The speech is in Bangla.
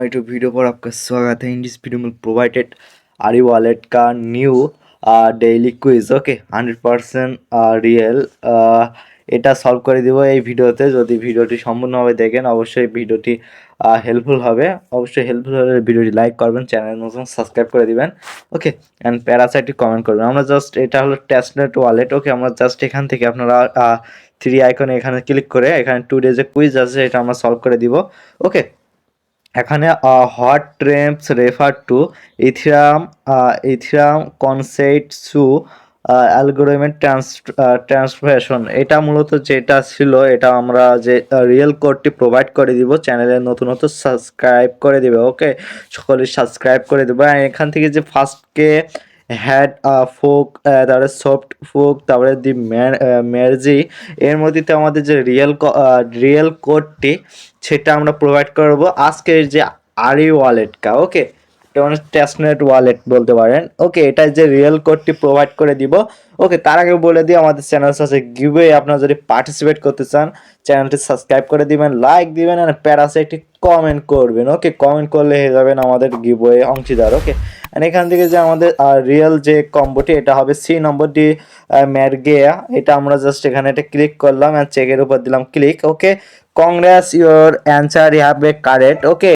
टू वीडियो पर आपका स्वागत है। इन दिस वीडियो में प्रोवाइडेड आरी वॉलेट का new daily quiz okay 100% real এটা সলভ করে দিব এই ভিডিওতে। যদি ভিডিওটি সম্পূর্ণভাবে দেখেন অবশ্যই ভিডিওটি হেল্পফুল হবে। অবশ্যই হেল্পফুল হলে ভিডিওটি লাইক করবেন, চ্যানেল নতুন সাবস্ক্রাইব করে দিবেন ওকে। অ্যান্ড প্যারাসাইটটি কমেন্ট করবেন। আমরা জাস্ট এটা হলো টেস্টনেট ওয়ালেট ওকে। আমরা জাস্ট এখান থেকে আপনারা থ্রি আইকনে এখানে ক্লিক করে এখানে 2 ডেজ এ কুইজ আছে, এটা আমরা সলভ করে দিব ওকে। এখানে হট ট্রেমস রেফার টু ইথিরাম কনসেপ্টসু অ্যালগোরিদমিক ট্রান্সফরমেশন। এটা মূলত যেটা ছিল এটা আমরা যে রিয়েল কোডটি প্রোভাইড করে দিব, চ্যানেলের নতুনত্ব সাবস্ক্রাইব করে দিবে ওকে। সকলে সাবস্ক্রাইব করে দেবো। এখান থেকে যে ফার্স্টকে হ্যাড ফোক, তারপরে সফট ফোক, তারপরে দি ম্যারজি, এর মধ্যে আমাদের যে রিয়েল কোডটি সেটা আমরা প্রোভাইড করব আজকের যে আরি ওয়ালেটটা ওকে। এটা মানে টেস্টনেট ওয়ালেট বলতে পারেন ওকে। এটা যে রিয়েল কোডটি প্রোভাইড করে দিব ওকে। তার আগে বলে দিই আমাদের চ্যানেল আছে গিভওয়ে, আপনারা যদি পার্টিসিপেট করতে চান চ্যানেলটি সাবস্ক্রাইব করে দিবেন, লাইক দিবেন আর প্যারাসাইটটি কমেন্ট করবেন ওকে। কমেন্ট করলে হয়ে যাবেন আমাদের গিভওয়ে অংশীদার ওকে। এখান থেকে যে আমাদের রিয়েল যে কম্বোটি এটা হবে সি নম্বরটি ম্যারগেয়া। এটা আমরা জাস্ট এখানে এটা ক্লিক করলাম আর চেকের উপর দিলাম click okay. Congress your answer have a correct okay.